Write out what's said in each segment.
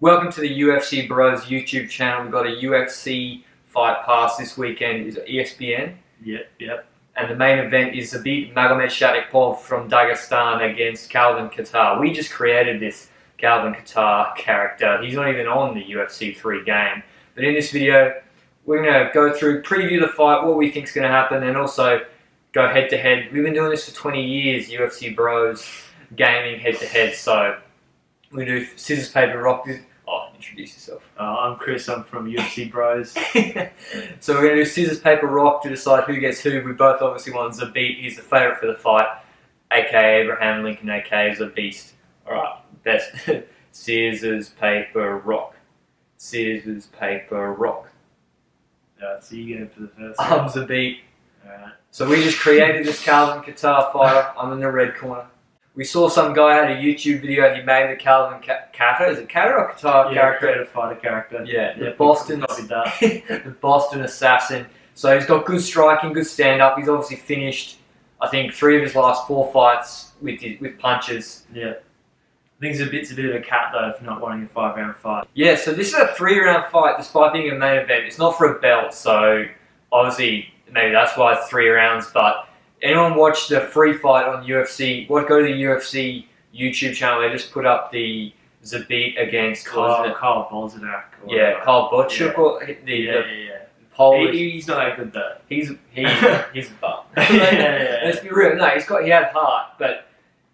Welcome to the UFC Bros YouTube channel. We've got a UFC fight pass this weekend. Is it ESPN? Yep. And the main event is Zabit Magomedsharipov from Dagestan against Calvin Kattar. We just created this Calvin Kattar character. He's not even on the UFC 3 game. But in this video, we're going to go through, preview the fight, what we think is going to happen, and also go head to head. We've been doing this for 20 years, UFC Bros, gaming head to head. So we do scissors, paper, rock. Introduce yourself. I'm Chris, I'm from UFC Bros. So we're going to do scissors, paper, rock to decide who gets who. We both obviously want Zabit. He's the favourite for the fight, aka Abraham Lincoln, aka the Beast. Alright, best. Scissors, paper, rock. Scissors, paper, rock. So you get it for the first I'm one. Zabit. Alright. So we just created this Calvin Kattar fighter. I'm in the red corner. We saw some guy had a YouTube video. He made the Calvin Kattar. Is it Kattar or Kattar character? Creative fighter character. Yeah, the Yeah, Boston, copied that. the Boston assassin. So he's got good striking, good stand-up. He's obviously finished, I think, 3 of his last 4 fights with punches. Yeah. I think Zabit's a bit of a cat though for not wanting a 5-round fight. Yeah, so this is a 3-round fight, despite being a main event. It's not for a belt, so obviously maybe that's why it's 3 rounds. But anyone watch the free fight on UFC? Go to the UFC YouTube channel. They just put up the Zabit against Carl Bolznak. Carl Botchuk, or Yeah. Polish. He's not that good though. He's a bum. Yeah. Let's be real. No, he had heart, but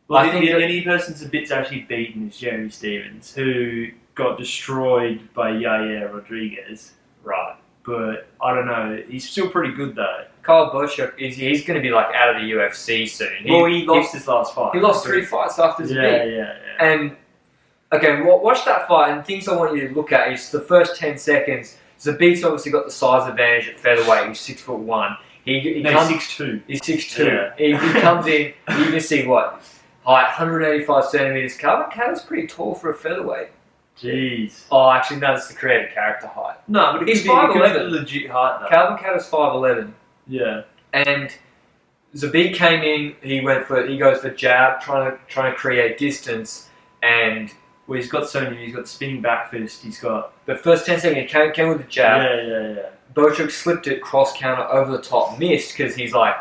Well, I think the only person Zabit's actually beaten is Jeremy Stevens, who got destroyed by Yair Rodriguez. right. But I don't know. He's still pretty good though. Carl Botchuk he's going to be like out of the UFC soon. He lost his last fight. He lost 3 fights after Zabit. Yeah. And okay, watch that fight. And things I want you to look at is the first 10 seconds. Zabit's obviously got the size advantage at featherweight. He's 6'1". He's 6'2". He's 6'2". Yeah. He comes in. You can see what height, 185 centimeters. Calvin Kattar's pretty tall for a featherweight. Jeez. Oh, actually, no, that's the creative character height. No, but he's it could be 5'11". legit height though. Calvin Kattar's 5'11". Yeah. And Zabit came in. He goes for jab, trying to create distance, and Well, he's got he's got spinning back fist. He's got the first 10 seconds he came with the jab. Yeah. Botchuk slipped it cross counter over the top, missed because he's like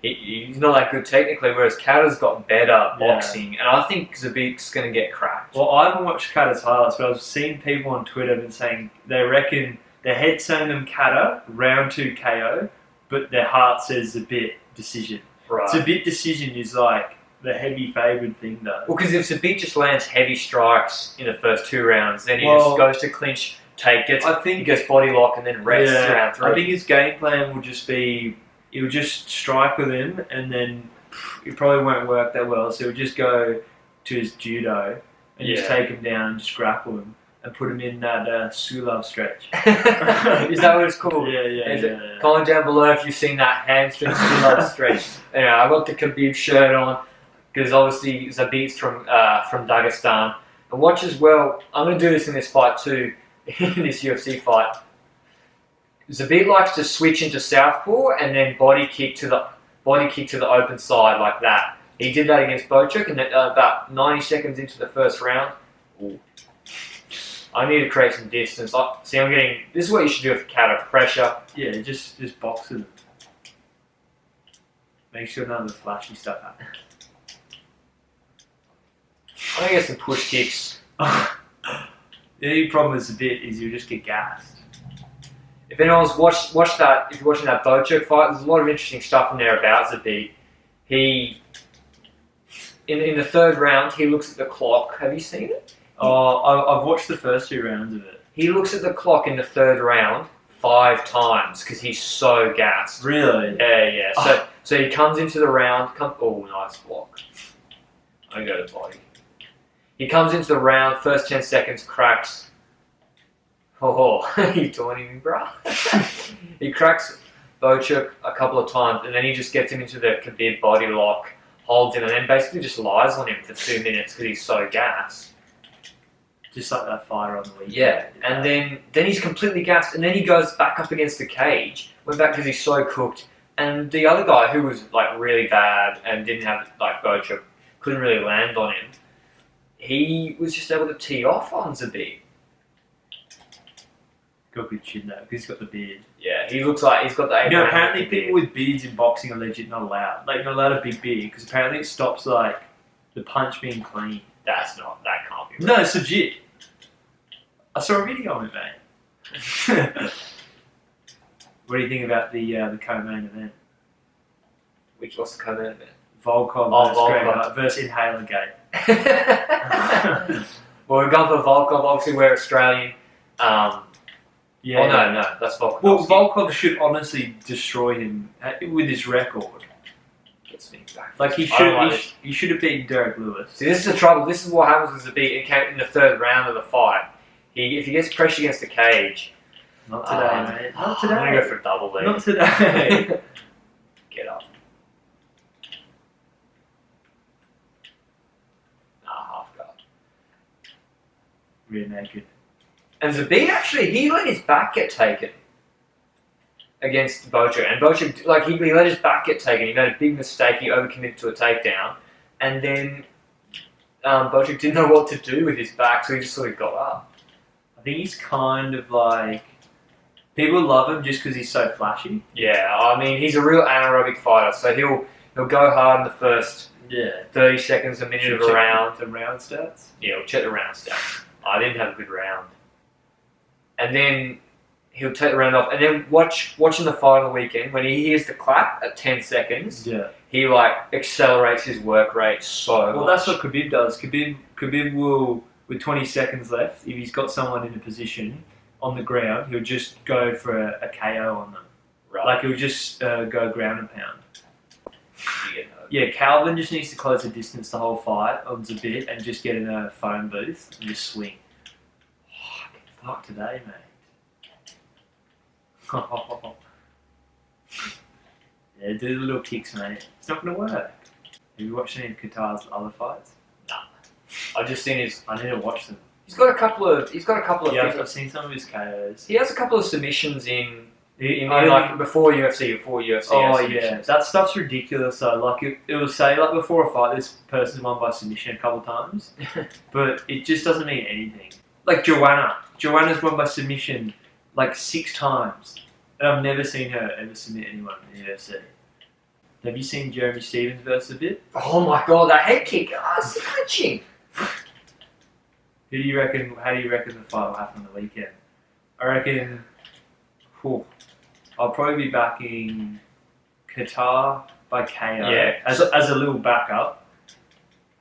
he's not that good technically. Whereas Kattar's got better boxing, and I think Zabit's going to get cracked. Well, I haven't watched Kattar's highlights, but I've seen people on Twitter been saying they reckon their head's telling them Kattar round 2 KO, but their heart says Zabit decision. Right. Zabit decision is like the heavy favoured thing though. Well, because if Zabit just lands heavy strikes in the first 2 rounds, then he just goes to clinch, he gets body lock and then rests round 3. I think his game plan will just be he'll just strike with him and then it probably won't work that well. So he'll just go to his judo and just take him down and just grapple him and put him in that Sulov stretch. Is that what it's called? Yeah. Comment down below if you've seen that hamstring stretch. Anyway, I got the Khabib shirt on because obviously Zabit's from Dagestan. And watch as well. I'm going to do this in this fight too, in this UFC fight. Zabit likes to switch into southpaw and then body kick to the open side like that. He did that against Botchuk, and then about 90 seconds into the first round. Ooh. I need to create some distance. See, this is what you should do for Kattar. Pressure. Yeah, just box with him. Make sure none of the flashy stuff happens. I'm going to get some push kicks. The only problem with Zabit is you'll just get gassed. If anyone's watched that, if you're watching that Botchuk fight, there's a lot of interesting stuff in there about Zabit. In the 3rd round, he looks at the clock. Have you seen it? I've watched the first 2 rounds of it. He looks at the clock in the 3rd round 5 times because he's so gassed. Really? Yeah. So he comes into the round. Oh, nice block. I go to body. He comes into the round. First 10 seconds, cracks. Oh, you taunting me, bro? He cracks Botchuk a couple of times, and then he just gets him into the Khabib body lock, holds him, and then basically just lies on him for 2 minutes because he's so gassed. Just like that fighter on the weekend. Yeah, and then he's completely gassed, and then he goes back up against the cage. Went back because he's so cooked, and the other guy who was like really bad and didn't have like Botchuk couldn't really land on him. He was just able to tee off on Zabit. Got good chin though, because he's got the beard. Yeah, he looks like he's got the. You know, apparently people with beards in boxing are legit not allowed. Like, not allowed a big beard because apparently it stops like the punch being clean. That can't be. Right. No, it's legit. I saw a video on it, mate. What do you think about the co-main event? What's the co-main event? Volkov versus Inhaler Gate. Well, we've gone for Volkov. Obviously, we're Australian. Yeah. Oh no, that's Volkov. Well, Volkov should honestly destroy him with his record. Gets me back. Like he should have beaten Derek Lewis. See, this is the trouble. This is what happens with Zabit. It came in the third round of the fight. If he gets pressure against the cage. Not today, mate. Not today. I'm gonna go for a double leg. Not today. Get up. Half guard. Rear naked. And Zabit actually, he let his back get taken against Bocha. And Bocha, like, he let his back get taken. He made a big mistake. He overcommitted to a takedown. And then Bocha didn't know what to do with his back, so he just sort of got up. I think he's kind of like... People love him just because he's so flashy. Yeah, I mean, he's a real anaerobic fighter, so he'll go hard in the first 30 seconds, a minute of a round. The round stats? Yeah, he'll check the round stats. I didn't have a good round. And then he'll take the round off. And then watching the fight on the weekend, when he hears the clap at 10 seconds, he like accelerates his work rate so much. Well, that's what Khabib does. Khabib will, with 20 seconds left, if he's got someone in a position on the ground, he'll just go for a KO on them. Right. Like he'll just go ground and pound. Yeah, Calvin just needs to close the distance the whole fight on Zabit and just get in a phone booth and just swing. Fuck today, mate. Yeah, do the little kicks, mate. It's not going to work. Have you watched any of Kattar's other fights? Nah. I just seen his. I need to watch them. He's got a couple of. Yeah, I've seen some of his KOs. He has a couple of submissions in like before UFC. Oh yeah, that stuff's ridiculous. So like it will say like before a fight, this person's won by submission a couple of times, but it just doesn't mean anything. Like Joanna's won by submission like 6 times, and I've never seen her ever submit anyone in the UFC. Have you seen Jeremy Stevens versus Zabit? Oh my god, that head kick! It's punching. Who do you reckon? How do you reckon the fight will happen on the weekend? I reckon. I'll probably be backing Kattar by KO. Yeah. As a little backup,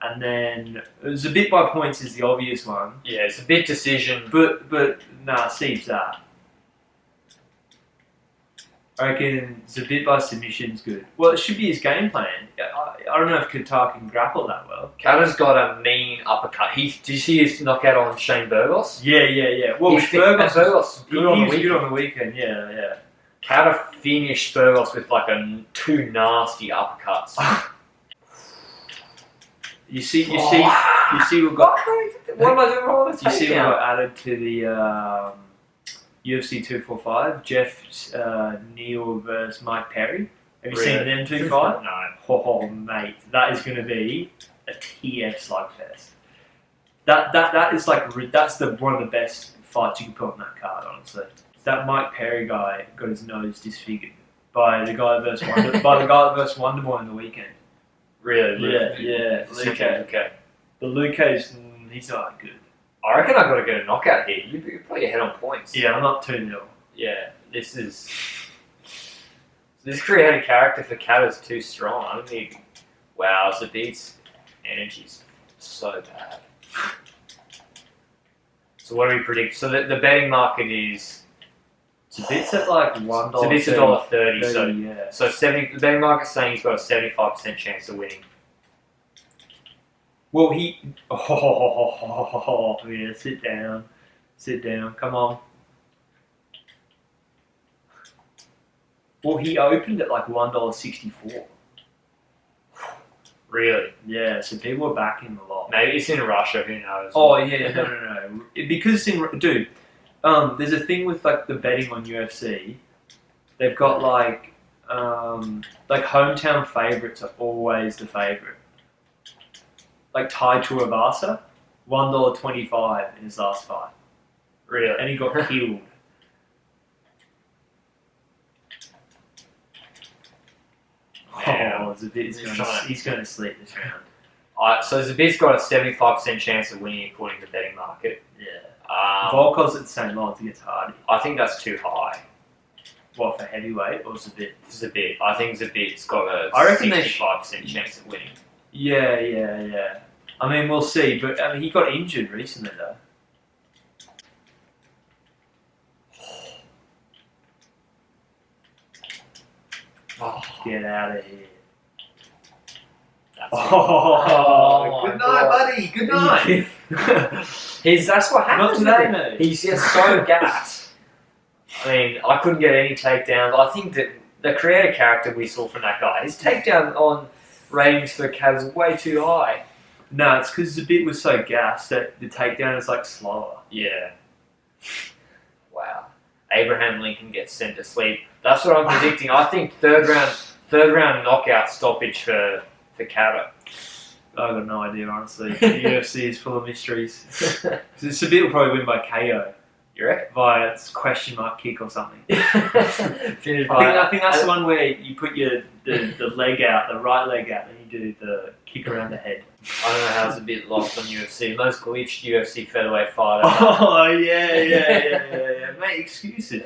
and then Zabit by points is the obvious one. Yeah, it's a bit decision, but nah, Steve's that. I reckon Zabit by submission's good. Well, it should be his game plan. I don't know if Kattar can grapple that well. Kattar's got a mean uppercut. Did you see his knockout on Shane Burgos? Yeah. Well, Burgos was good on the weekend. Yeah. Kattar finished Burgos with like 2 nasty uppercuts. You see, we've got. What am I doing wrong? You see, we got added to the UFC 245. Jeff Neal versus Mike Perry. Have you seen them 2 fight? No. Oh, mate, that is going to be a TF slugfest. That is like that's one of the best fights you can put on that card, honestly. That Mike Perry guy got his nose disfigured by the guy versus Wonder Boy on the weekend. Really? Yeah. Luke. Okay. The Luke's he's not good. I reckon I've got to get a knockout here. You're probably ahead on points. Yeah, I'm up 2-0. Yeah, this creative character for Cat is too strong. I don't think. Wow, Zabit's energy's so bad. So what do we predict? So the betting market is. Zabit's at like $1. Zabit's $1.30. So 70. The betting market's saying he's got a 75% chance of winning. Well, yeah, sit down, come on. Well, he opened at like $1.64. Really? Yeah, so people are backing a lot. Maybe it's in Russia, who knows? Oh, yeah, no. Because there's a thing with like the betting on UFC. They've got like hometown favourites are always the favourite. Like Tai Tuivasa, $1.25 in his last fight. Really? And he got killed. he's going to sleep this round. So Zabit's got a 75% chance of winning according to the betting market. Yeah. Volkov's at the same odds against Hardy. I think that's too high. What, for heavyweight or Zabit? Zabit. I think Zabit's got a 65% chance of winning. Yeah. I mean, we'll see, but he got injured recently, though. Get out of here. Good night, buddy. Good night. That's what happens. Not today, mate. He's just so gassed. I mean, I couldn't get any takedowns. I think that the creative character we saw from that guy, his takedown on ratings for Cavs is way too high. No, it's because Zabit was so gassed that the takedown is like slower. Yeah. Wow. Abraham Lincoln gets sent to sleep. That's what I'm predicting. I think third round knockout stoppage for Kattar. I've got no idea, honestly. The UFC is full of mysteries. Zabit will probably win by KO. You reckon? Via question mark kick or something. I think that's the one where you put the leg out, the right leg out, and you do the kick around the head. I don't know how it's a bit lost on UFC. Most glitched UFC featherweight fighter. Oh, yeah. Mate, excuses.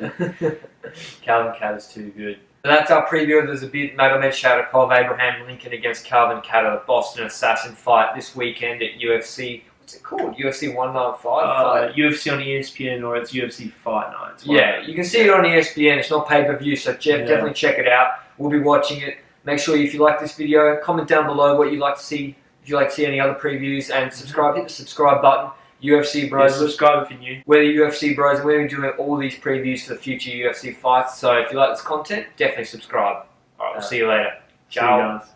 Calvin Kattar's too good. So that's our preview of the Zabit Magomedsharipov Abraham Lincoln against Calvin Kattar, the Boston Assassin fight this weekend at UFC. What's it called? UFC 195? UFC on ESPN, or it's UFC Fight Night. Yeah, you can see it on ESPN. It's not pay-per-view, so definitely check it out. We'll be watching it. Make sure if you like this video, comment down below what you'd like to see. If you'd like to see any other previews, and subscribe, hit the subscribe button. UFC Bros. Yeah, subscribe if you're new. We're the UFC Bros, and we're going to be doing all these previews for the future UFC fights. So if you like this content, definitely subscribe. Alright, we'll see you later. Ciao. See you guys.